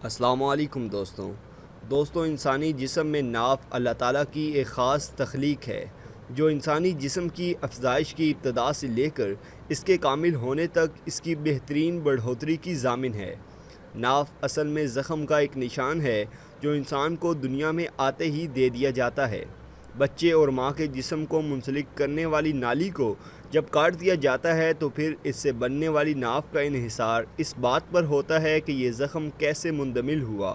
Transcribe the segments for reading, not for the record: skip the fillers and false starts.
السلام علیکم دوستوں انسانی جسم میں ناف اللہ تعالیٰ کی ایک خاص تخلیق ہے جو انسانی جسم کی افزائش کی ابتدا سے لے کر اس کے کامل ہونے تک اس کی بہترین بڑھوتری کی ضامن ہے۔ ناف اصل میں زخم کا ایک نشان ہے جو انسان کو دنیا میں آتے ہی دے دیا جاتا ہے۔ بچے اور ماں کے جسم کو منسلک کرنے والی نالی کو جب کاٹ دیا جاتا ہے تو پھر اس سے بننے والی ناف کا انحصار اس بات پر ہوتا ہے کہ یہ زخم کیسے مندمل ہوا۔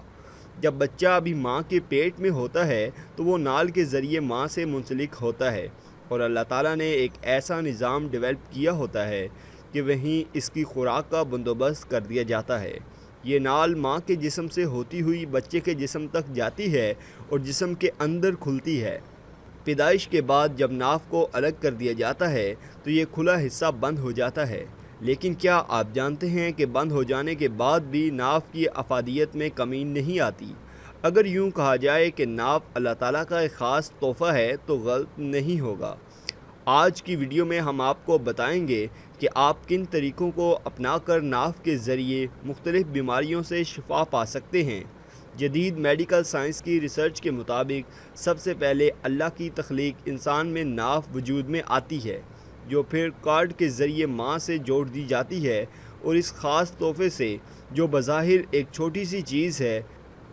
جب بچہ ابھی ماں کے پیٹ میں ہوتا ہے تو وہ نال کے ذریعے ماں سے منسلک ہوتا ہے اور اللہ تعالیٰ نے ایک ایسا نظام ڈیولپ کیا ہوتا ہے کہ وہیں اس کی خوراک کا بندوبست کر دیا جاتا ہے۔ یہ نال ماں کے جسم سے ہوتی ہوئی بچے کے جسم تک جاتی ہے اور جسم کے اندر کھلتی ہے۔ پیدائش کے بعد جب ناف کو الگ کر دیا جاتا ہے تو یہ کھلا حصہ بند ہو جاتا ہے، لیکن کیا آپ جانتے ہیں کہ بند ہو جانے کے بعد بھی ناف کی افادیت میں کمی نہیں آتی؟ اگر یوں کہا جائے کہ ناف اللہ تعالیٰ کا ایک خاص تحفہ ہے تو غلط نہیں ہوگا۔ آج کی ویڈیو میں ہم آپ کو بتائیں گے کہ آپ کن طریقوں کو اپنا کر ناف کے ذریعے مختلف بیماریوں سے شفا پا سکتے ہیں۔ جدید میڈیکل سائنس کی ریسرچ کے مطابق سب سے پہلے اللہ کی تخلیق انسان میں ناف وجود میں آتی ہے جو پھر کارڈ کے ذریعے ماں سے جوڑ دی جاتی ہے، اور اس خاص تحفے سے جو بظاہر ایک چھوٹی سی چیز ہے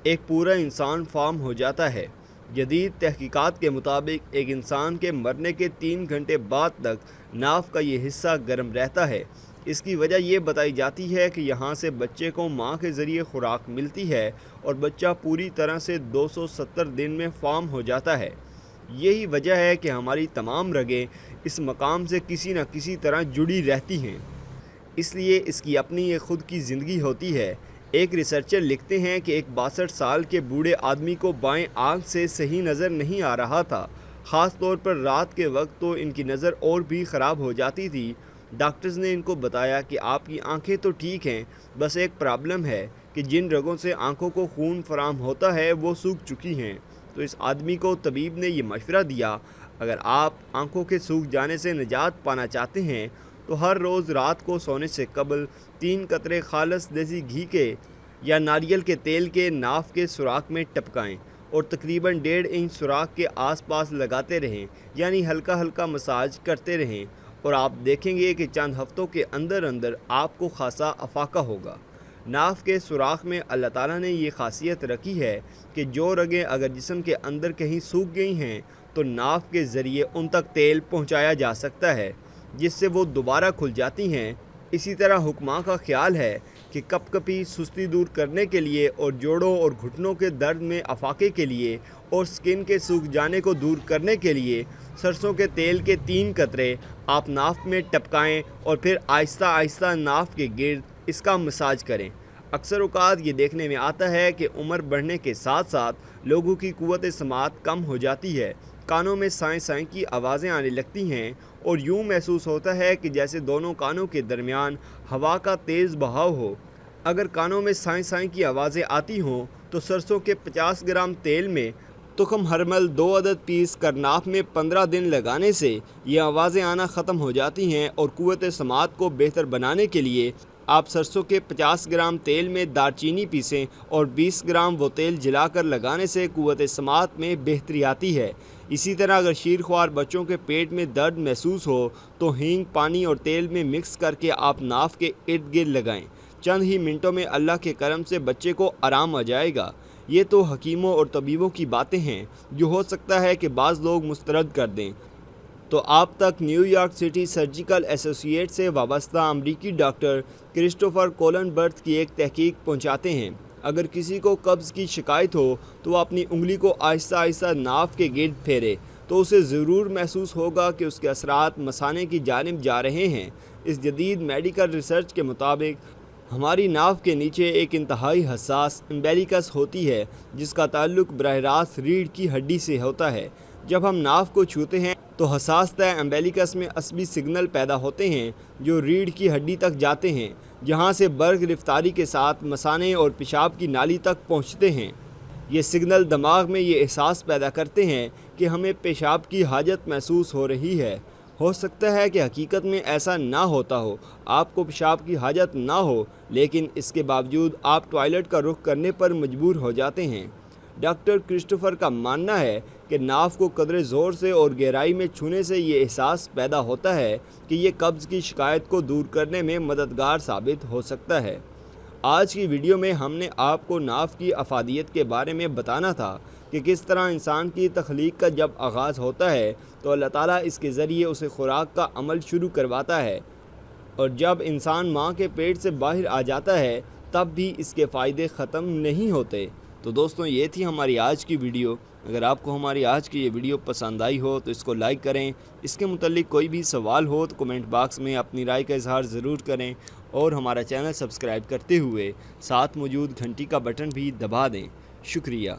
ایک پورا انسان فارم ہو جاتا ہے۔ جدید تحقیقات کے مطابق ایک انسان کے مرنے کے 3 گھنٹے بعد تک ناف کا یہ حصہ گرم رہتا ہے۔ اس کی وجہ یہ بتائی جاتی ہے کہ یہاں سے بچے کو ماں کے ذریعے خوراک ملتی ہے اور بچہ پوری طرح سے 270 دن میں فارم ہو جاتا ہے۔ یہی وجہ ہے کہ ہماری تمام رگیں اس مقام سے کسی نہ کسی طرح جڑی رہتی ہیں، اس لیے اس کی اپنی ایک خود کی زندگی ہوتی ہے۔ ایک ریسرچر لکھتے ہیں کہ ایک 62 سال کے بوڑھے آدمی کو بائیں آنکھ سے صحیح نظر نہیں آ رہا تھا، خاص طور پر رات کے وقت تو ان کی نظر اور بھی خراب ہو جاتی تھی۔ ڈاکٹرز نے ان کو بتایا کہ آپ کی آنکھیں تو ٹھیک ہیں، بس ایک پرابلم ہے کہ جن رگوں سے آنکھوں کو خون فراہم ہوتا ہے وہ سوکھ چکی ہیں۔ تو اس آدمی کو طبیب نے یہ مشورہ دیا، اگر آپ آنکھوں کے سوکھ جانے سے نجات پانا چاہتے ہیں تو ہر روز رات کو سونے سے قبل 3 قطرے خالص دیسی گھی کے یا ناریل کے تیل کے ناف کے سوراخ میں ٹپکائیں اور تقریباً 1.5 انچ سوراخ کے آس پاس لگاتے رہیں، یعنی ہلکا ہلکا مساج کرتے رہیں، اور آپ دیکھیں گے کہ چند ہفتوں کے اندر آپ کو خاصا افاقہ ہوگا۔ ناف کے سوراخ میں اللہ تعالیٰ نے یہ خاصیت رکھی ہے کہ جو رگیں اگر جسم کے اندر کہیں سوکھ گئی ہیں تو ناف کے ذریعے ان تک تیل پہنچایا جا سکتا ہے جس سے وہ دوبارہ کھل جاتی ہیں۔ اسی طرح حکماں کا خیال ہے کہ کپ کپی سستی دور کرنے کے لیے اور جوڑوں اور گھٹنوں کے درد میں افاقے کے لیے اور سکن کے سوکھ جانے کو دور کرنے کے لیے سرسوں کے تیل کے 3 قطرے آپ ناف میں ٹپکائیں اور پھر آہستہ آہستہ ناف کے گرد اس کا مساج کریں۔ اکثر اوقات یہ دیکھنے میں آتا ہے کہ عمر بڑھنے کے ساتھ ساتھ لوگوں کی قوت سماعت کم ہو جاتی ہے، کانوں میں سائیں سائیں کی آوازیں آنے لگتی ہیں اور یوں محسوس ہوتا ہے کہ جیسے دونوں کانوں کے درمیان ہوا کا تیز بہاؤ ہو۔ اگر کانوں میں سائیں سائیں کی آوازیں آتی ہوں تو سرسوں کے 50 گرام تیل میں تخم ہرمل 2 عدد پیس کر ناف میں 15 دن لگانے سے یہ آوازیں آنا ختم ہو جاتی ہیں، اور قوت سماعت کو بہتر بنانے کے لیے آپ سرسوں کے 50 گرام تیل میں دار چینی پیسیں اور 20 گرام وہ تیل جلا کر لگانے سے قوت سماعت میں بہتری آتی ہے۔ اسی طرح اگر شیرخوار بچوں کے پیٹ میں درد محسوس ہو تو ہینگ پانی اور تیل میں مکس کر کے آپ ناف کے ارد گرد لگائیں، چند ہی منٹوں میں اللہ کے کرم سے بچے کو آرام آ جائے گا۔ یہ تو حکیموں اور طبیبوں کی باتیں ہیں جو ہو سکتا ہے کہ بعض لوگ مسترد کر دیں۔ تو آپ تک نیو یارک سٹی سرجیکل ایسوسی ایٹ سے وابستہ امریکی ڈاکٹر کرسٹوفر کولن برتھ کی ایک تحقیق پہنچاتے ہیں۔ اگر کسی کو قبض کی شکایت ہو تو وہ اپنی انگلی کو آہستہ آہستہ ناف کے گرد پھیرے تو اسے ضرور محسوس ہوگا کہ اس کے اثرات مثانے کی جانب جا رہے ہیں۔ اس جدید میڈیکل ریسرچ کے مطابق ہماری ناف کے نیچے ایک انتہائی حساس امبیلیکس ہوتی ہے جس کا تعلق براہ راست ریڑھ کی ہڈی سے ہوتا ہے۔ جب ہم ناف کو چھوتے ہیں تو حساس تہ امبیلیکس میں عصبی سگنل پیدا ہوتے ہیں جو ریڑھ کی ہڈی تک جاتے ہیں، جہاں سے برگرفتاری کے ساتھ مثانے اور پیشاب کی نالی تک پہنچتے ہیں۔ یہ سگنل دماغ میں یہ احساس پیدا کرتے ہیں کہ ہمیں پیشاب کی حاجت محسوس ہو رہی ہے۔ ہو سکتا ہے کہ حقیقت میں ایسا نہ ہوتا ہو، آپ کو پیشاب کی حاجت نہ ہو، لیکن اس کے باوجود آپ ٹوائلٹ کا رخ کرنے پر مجبور ہو جاتے ہیں۔ ڈاکٹر کرسٹوفر کا ماننا ہے کہ ناف کو قدرے زور سے اور گہرائی میں چھونے سے یہ احساس پیدا ہوتا ہے کہ یہ قبض کی شکایت کو دور کرنے میں مددگار ثابت ہو سکتا ہے۔ آج کی ویڈیو میں ہم نے آپ کو ناف کی افادیت کے بارے میں بتانا تھا کہ کس طرح انسان کی تخلیق کا جب آغاز ہوتا ہے تو اللہ تعالیٰ اس کے ذریعے اسے خوراک کا عمل شروع کرواتا ہے، اور جب انسان ماں کے پیٹ سے باہر آ جاتا ہے تب بھی اس کے فائدے ختم نہیں ہوتے۔ تو دوستوں، یہ تھی ہماری آج کی ویڈیو۔ اگر آپ کو ہماری آج کی یہ ویڈیو پسند آئی ہو تو اس کو لائک کریں۔ اس کے متعلق کوئی بھی سوال ہو تو کمنٹ باکس میں اپنی رائے کا اظہار ضرور کریں، اور ہمارا چینل سبسکرائب کرتے ہوئے ساتھ موجود گھنٹی کا بٹن بھی دبا دیں۔ شکریہ۔